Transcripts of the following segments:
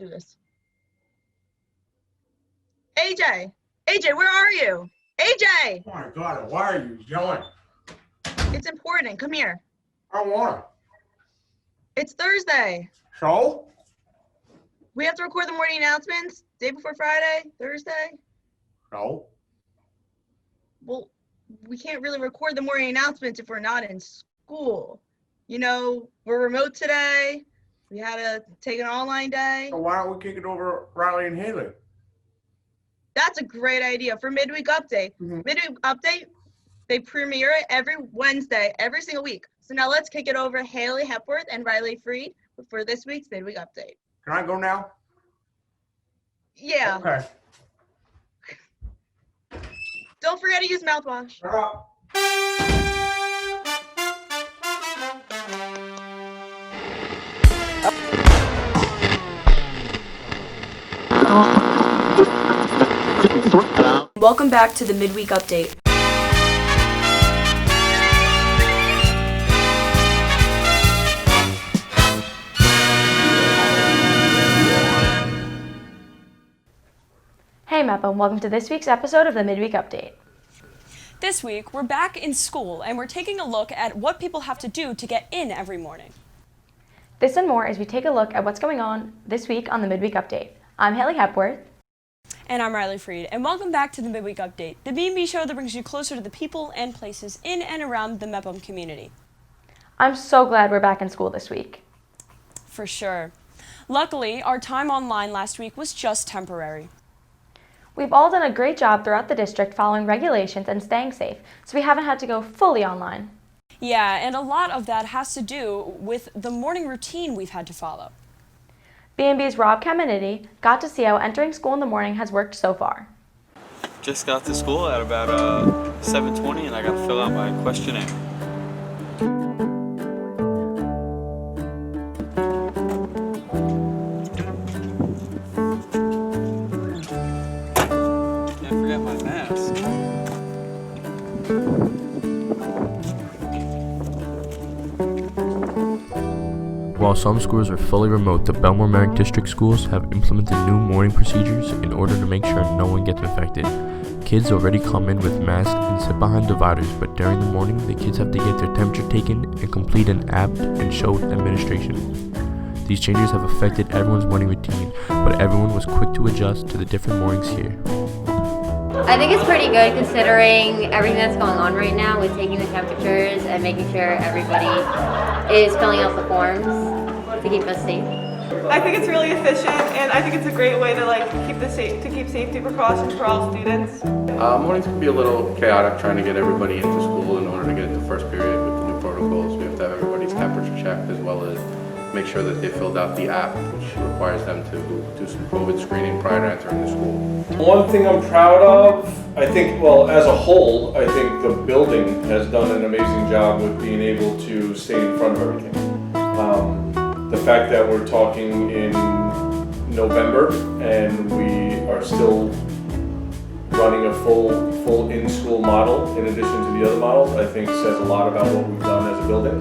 do this. AJ! AJ, where are you? AJ! Oh my God, why are you yelling? It's important. Come here. I don't want to. It's Thursday. So? We have to record the morning announcements day before Friday, Thursday. No. Well, we can't really record the morning announcements if we're not in school. You know, we're remote today. We had to take an online day. So why don't we kick it over Riley and Haley? That's a great idea for Midweek Update. Midweek Update, they premiere it every Wednesday, every single week. So now let's kick it over to Haley Hepworth and Riley Freed for this week's Midweek Update. Can I go now? Yeah. Okay. Don't forget to use mouthwash. Shut up. Welcome back to the Midweek Update. Hey Meppa, welcome to this week's episode of the Midweek Update. This week, we're back in school and we're taking a look at what people have to do to get in every morning. This and more as we take a look at what's going on this week on the Midweek Update. I'm Haley Hepworth. And I'm Riley Freed, and welcome back to the Midweek Update, the BMB show that brings you closer to the people and places in and around the Mepham community. I'm so glad we're back in school this week. For sure. Luckily, our time online last week was just temporary. We've all done a great job throughout the district following regulations and staying safe, so we haven't had to go fully online. Yeah, and a lot of that has to do with the morning routine we've had to follow. BMB's Rob Caminiti got to see how entering school in the morning has worked so far. Just got to school at about 7:20 and I got to fill out my questionnaire. Can't forget my mask. While some schools are fully remote, the Bellmore-Merrick district schools have implemented new morning procedures in order to make sure no one gets infected. Kids already come in with masks and sit behind dividers, but during the morning, the kids have to get their temperature taken and complete an app and show administration. These changes have affected everyone's morning routine, but everyone was quick to adjust to the different mornings here. I think it's pretty good considering everything that's going on right now with taking the temperatures and making sure everybody is filling out the forms to keep us safe. I think it's really efficient, and I think it's a great way to keep safety precautions for all students. Mornings can be a little chaotic trying to get everybody into school in order to get into first period with the new protocols. We have to have everybody's temperature checked as well as make sure that they filled out the app, which requires them to do some COVID screening prior to entering the school. One thing I'm proud of, I think, well, as a whole, I think the building has done an amazing job with being able to stay in front of everything. The fact that we're talking in November and we are still running a full in-school model in addition to the other models, I think says a lot about what we've done as a building.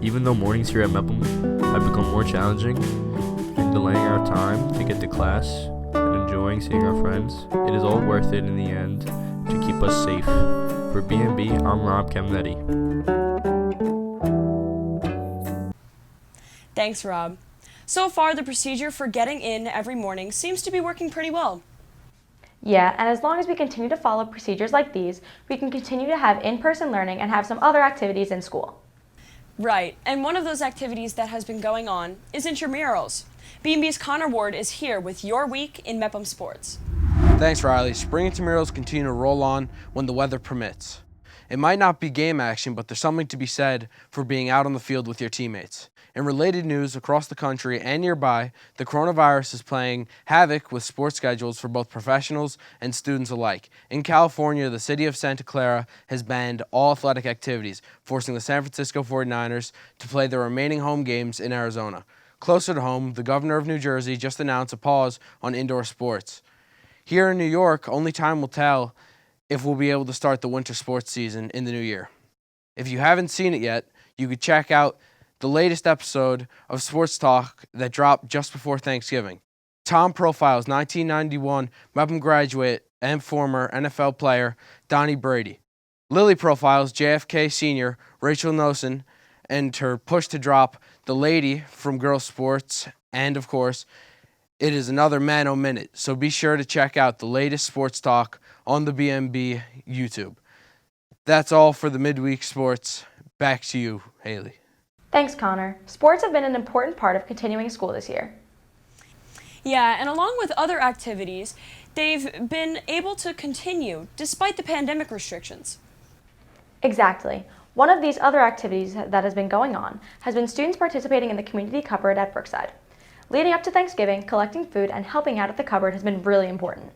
Even though mornings here at Mepham have become more challenging and delaying our time to get to class and enjoying seeing our friends, it is all worth it in the end to keep us safe. For BMB, I'm Rob Caminiti. Thanks, Rob. So far, the procedure for getting in every morning seems to be working pretty well. Yeah, and as long as we continue to follow procedures like these, we can continue to have in-person learning and have some other activities in school. Right, and one of those activities that has been going on is intramurals. BMB's Connor Ward is here with your week in Mepham sports. Thanks, Riley. Spring intramurals continue to roll on when the weather permits. It might not be game action, but there's something to be said for being out on the field with your teammates. In related news across the country and nearby, the coronavirus is playing havoc with sports schedules for both professionals and students alike. In California, the city of Santa Clara has banned all athletic activities, forcing the San Francisco 49ers to play their remaining home games in Arizona. Closer to home, the governor of New Jersey just announced a pause on indoor sports. Here in New York, only time will tell if we'll be able to start the winter sports season in the new year. If you haven't seen it yet, you could check out the latest episode of Sports Talk that dropped just before Thanksgiving. Tom profiles 1991 Mepham graduate and former NFL player Donnie Brady. Lily profiles JFK senior Rachel Nelson and her push to drop the lady from girls sports. And of course, it is another Mano Minute, so be sure to check out the latest sports talk on the BMB YouTube. That's all for the midweek sports. Back to you, Haley. Thanks, Connor. Sports have been an important part of continuing school this year. Yeah, and along with other activities, they've been able to continue despite the pandemic restrictions. Exactly. One of these other activities that has been going on has been students participating in the community cupboard at Brookside. Leading up to Thanksgiving, collecting food and helping out at the cupboard has been really important.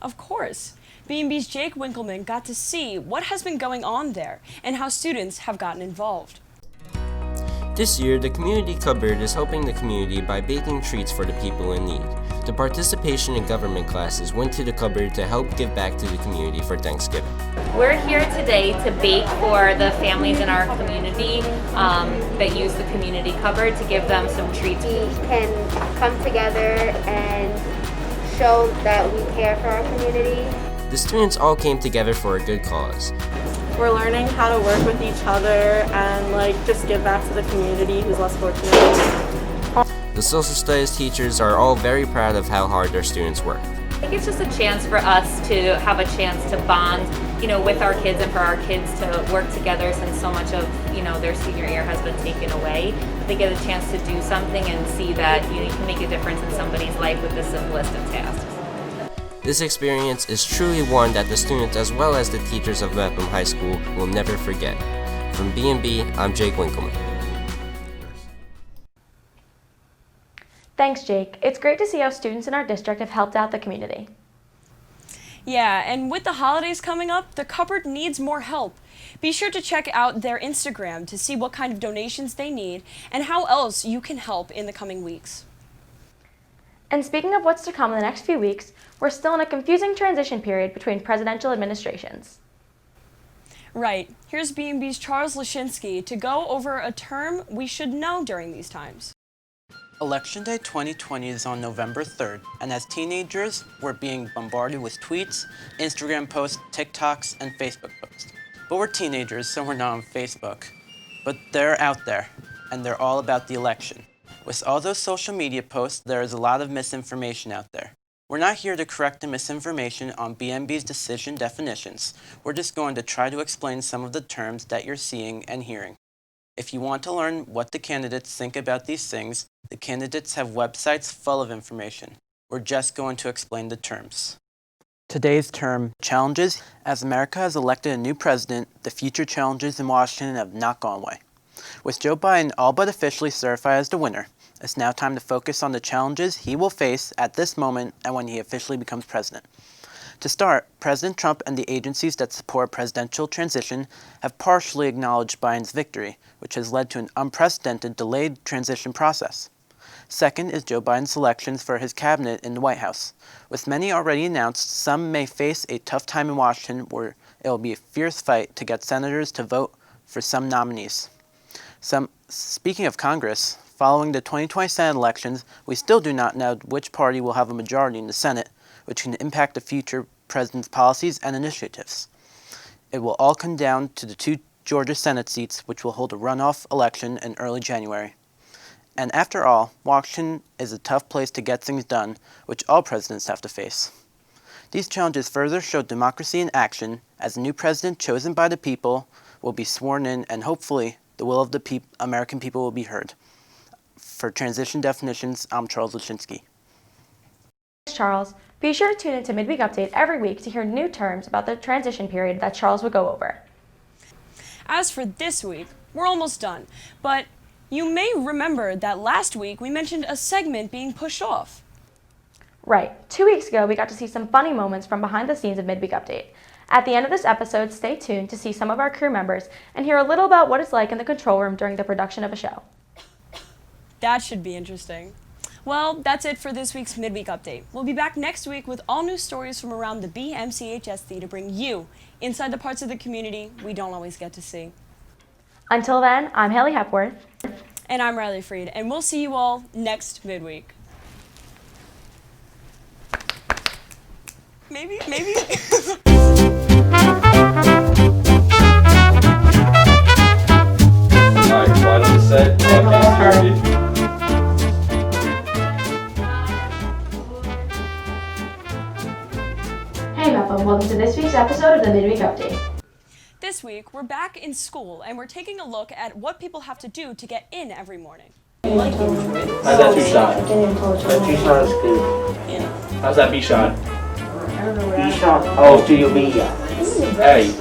Of course. BMB's Jake Winkleman got to see what has been going on there and how students have gotten involved. This year, the Community Cupboard is helping the community by baking treats for the people in need. The participation in government classes went to the cupboard to help give back to the community for Thanksgiving. We're here today to bake for the families in our community that use the Community Cupboard to give them some treats. We can come together and show that we care for our community. The students all came together for a good cause. We're learning how to work with each other and just give back to the community who's less fortunate. The social studies teachers are all very proud of how hard their students work. I think it's just a chance for us to have a chance to bond, with our kids and for our kids to work together since so much of, their senior year has been taken away. They get a chance to do something and see that you can make a difference in somebody's life with the simplest of tasks. This experience is truly one that the students as well as the teachers of Mepham High School will never forget. From BMB, I'm Jake Winkleman. Thanks, Jake. It's great to see how students in our district have helped out the community. Yeah, and with the holidays coming up, the cupboard needs more help. Be sure to check out their Instagram to see what kind of donations they need and how else you can help in the coming weeks. And speaking of what's to come in the next few weeks, we're still in a confusing transition period between presidential administrations. Right. Here's BMB's Charles Lashinsky to go over a term we should know during these times. Election Day 2020 is on November 3rd, and as teenagers, we're being bombarded with tweets, Instagram posts, TikToks, and Facebook posts. But we're teenagers, so we're not on Facebook. But they're out there, and they're all about the election. With all those social media posts, there is a lot of misinformation out there. We're not here to correct the misinformation on BMB's decision definitions. We're just going to try to explain some of the terms that you're seeing and hearing. If you want to learn what the candidates think about these things, the candidates have websites full of information. We're just going to explain the terms. Today's term, challenges. As America has elected a new president, the future challenges in Washington have not gone away. With Joe Biden all but officially certified as the winner, it's now time to focus on the challenges he will face at this moment and when he officially becomes president. To start, President Trump and the agencies that support presidential transition have partially acknowledged Biden's victory, which has led to an unprecedented delayed transition process. Second is Joe Biden's selections for his cabinet in the White House. With many already announced, some may face a tough time in Washington where it will be a fierce fight to get senators to vote for some nominees. Speaking of Congress, following the 2020 Senate elections, we still do not know which party will have a majority in the Senate, which can impact the future president's policies and initiatives. It will all come down to the 2 Georgia Senate seats, which will hold a runoff election in early January. And after all, Washington is a tough place to get things done, which all presidents have to face. These challenges further show democracy in action, as a new president chosen by the people will be sworn in, and hopefully the will of the American people will be heard. For Transition Definitions, I'm Charles Lashinsky. Thanks, Charles. Be sure to tune into Midweek Update every week to hear new terms about the transition period that Charles will go over. As for this week, we're almost done, but you may remember that last week we mentioned a segment being pushed off. Right. 2 weeks ago, we got to see some funny moments from behind the scenes of Midweek Update. At the end of this episode, stay tuned to see some of our crew members and hear a little about what it's like in the control room during the production of a show. That should be interesting. Well, that's it for this week's Midweek Update. We'll be back next week with all new stories from around the BMCHSD to bring you inside the parts of the community we don't always get to see. Until then, I'm Haley Hepworth. And I'm Riley Freed, and we'll see you all next midweek. Maybe. Alright, final set. Hey Bethel, welcome to this week's episode of the Midweek Update. This week, we're back in school and we're taking a look at what people have to do to get in every morning. How's that two shot? That two shot is good. How's that B shot? B shot? Oh, do you B? Hey.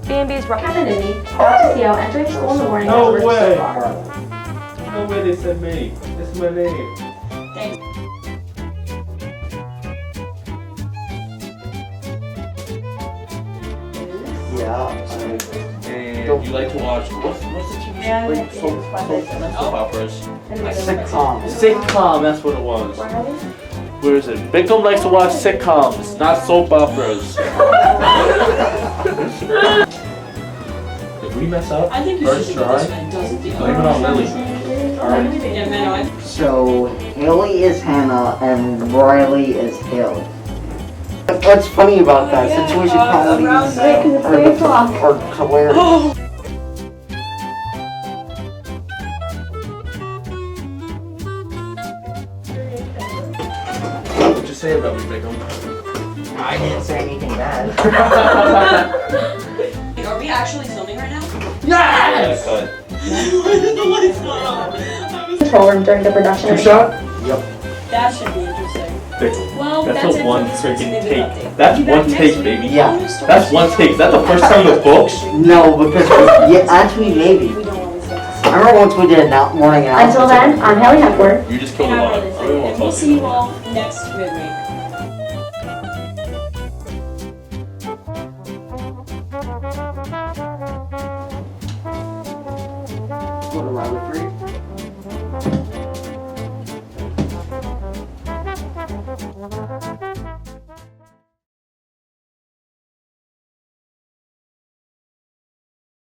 BMB's Rock and Indy out to see how entering school in the morning has worked so far. No way they said me. That's my name. Yeah. And you like to watch what's the TV show? Soap operas. Sitcom. Sitcom, that's what it was. Where is it? Bickham likes to watch sitcoms, not soap operas. Did we mess up? I think you First should try? Blame it on Lily. Alright. So, Haley is Hannah and Riley is Haley. What's funny about that? Situation comedies are hilarious. What'd you say about me, Bickham? I didn't say anything bad. Are we actually filming right now? Yes! Control room during the production. Two shot? Yep. That should be interesting. Bickham. Well, that's that's a it one for this week's freaking Midweek take. Update. That's Be one back next take, week baby. with Yeah. all new stories. That's one take. Is that the first time in the books? No, because yeah, actually maybe. I remember once we did a morning announcement. Until then, I'm Haley Hepworth. You just killed a And lot. I'm I Riley really want and to we'll talk to see you. you all next midweek. What, Riley 3?